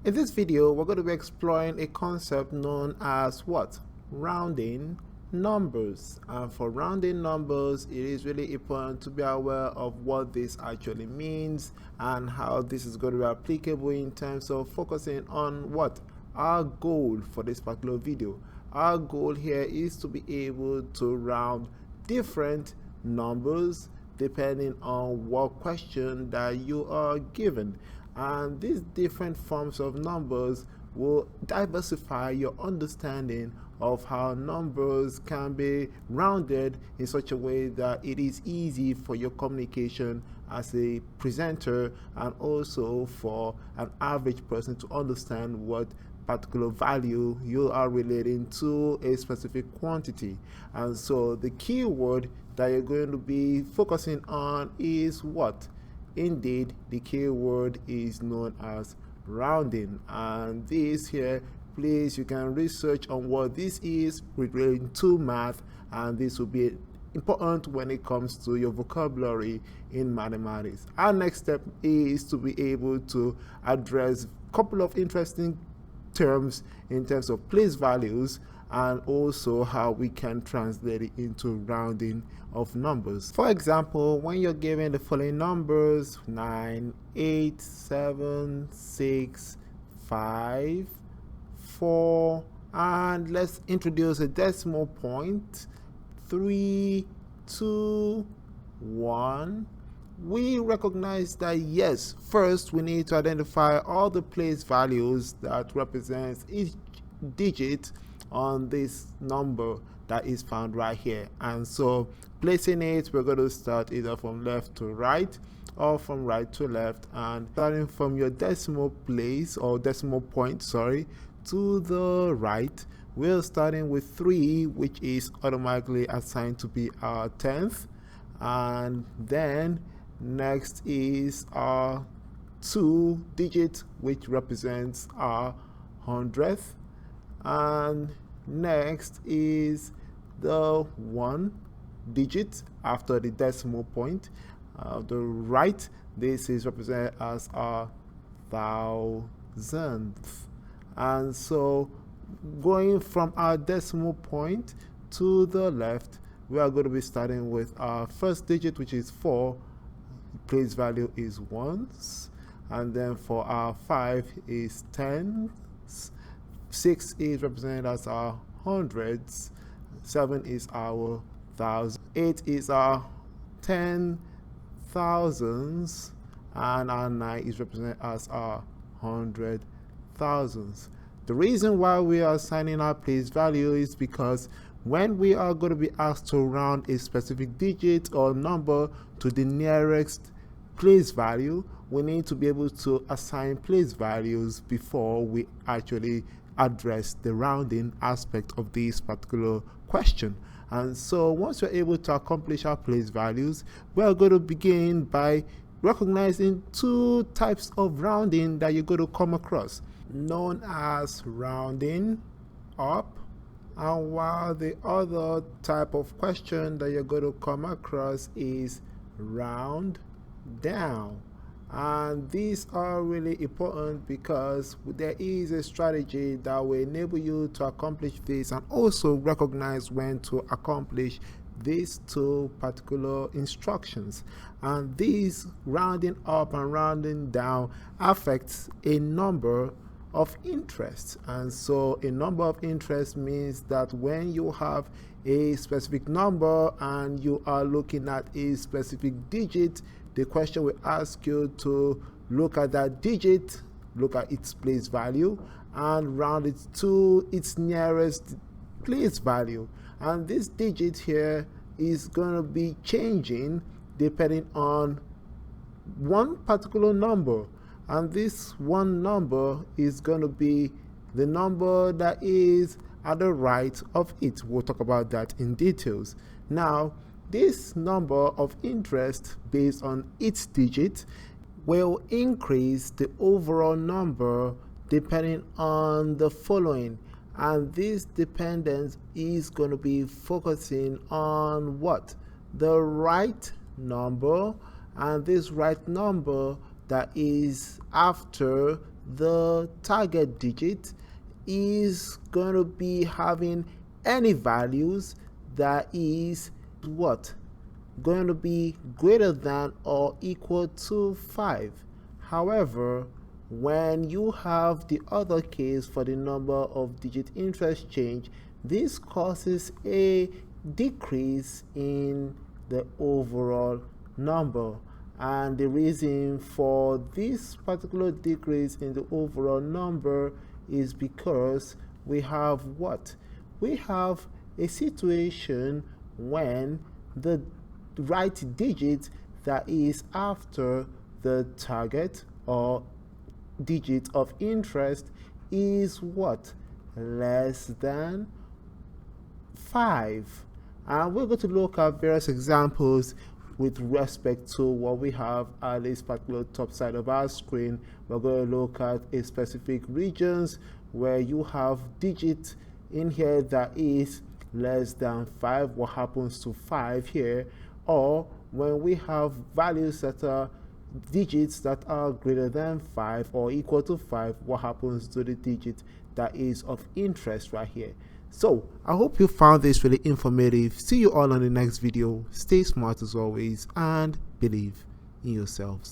In this video, we're going to be exploring a concept known as what? Rounding numbers. And for rounding numbers, it is really important to be aware of what this actually means and how this is going to be applicable in terms of focusing on what? Our goal for this particular video. Our goal here is to be able to round different numbers depending on what question that you are given. And these different forms of numbers will diversify your understanding of how numbers can be rounded in such a way that it is easy for your communication as a presenter and also for an average person to understand what particular value you are relating to a specific quantity. And so the key word that you're going to be focusing on is what? Indeed, the key word is known as rounding. And this here, please, you can research on what this is relating to math, and this will be important when it comes to your vocabulary in mathematics. Our next step is to be able to address a couple of interesting terms in terms of place values and also how we can translate it into rounding of numbers. For example, when you're given the following numbers 9, 8, 7, 6, 5, 4, and let's introduce a decimal point 3, 2, 1. We recognize that yes, first we need to identify all the place values that represents each digit on this number that is found right here. And so placing it, we're going to start either from left to right or from right to left, and starting from your decimal place or decimal point, to the right, we're starting with 3, which is automatically assigned to be our 10th, and then next is our 2 digit, which represents our 100th, and next is the 1 digit after the decimal point. The right, this is represented as our 1000th. And so going from our decimal point to the left, we are going to be starting with our first digit, which is 4. Place value is ones, and then for our 5 is tens, 6 is represented as our hundreds, 7 is our thousands, 8 is our 10,000s, and our 9 is represented as our 100,000s. The reason why we are assigning our place value is because when we are going to be asked to round a specific digit or number to the nearest place value, we need to be able to assign place values before we actually address the rounding aspect of this particular question. And so once we're able to accomplish our place values, we're going to begin by recognizing 2 types of rounding that you're going to come across, known as rounding up, and while the other type of question that you're going to come across is round down. And these are really important because there is a strategy that will enable you to accomplish this and also recognize when to accomplish these 2 particular instructions. And these rounding up and rounding down affects a number of interest. And so a number of interest means that when you have a specific number and you are looking at a specific digit, the question will ask you to look at that digit, look at its place value, and round it to its nearest place value. And this digit here is going to be changing depending on one particular number. And this one number is going to be the number that is at the right of it. We'll talk about that in details. Now, this number of interest based on its digit will increase the overall number depending on the following. And this dependence is going to be focusing on what? The right number, and this right number that is after the target digit is going to be having any values that is what? Going to be greater than or equal to 5. However, when you have the other case for the number of digit interest change, this causes a decrease in the overall number. And the reason for this particular decrease in the overall number is because we have what? We have a situation when the right digit that is after the target or digit of interest is what? Less than 5. And we're going to look at various examples with respect to what we have at this particular top side of our screen. We're going to look at a specific regions where you have digit in here that is less than 5. What happens to 5 here? Or when we have values that are digits that are greater than 5 or equal to 5, what happens to the digit that is of interest right here? So I hope you found this really informative. See you all on the next video. Stay smart as always and believe in yourselves.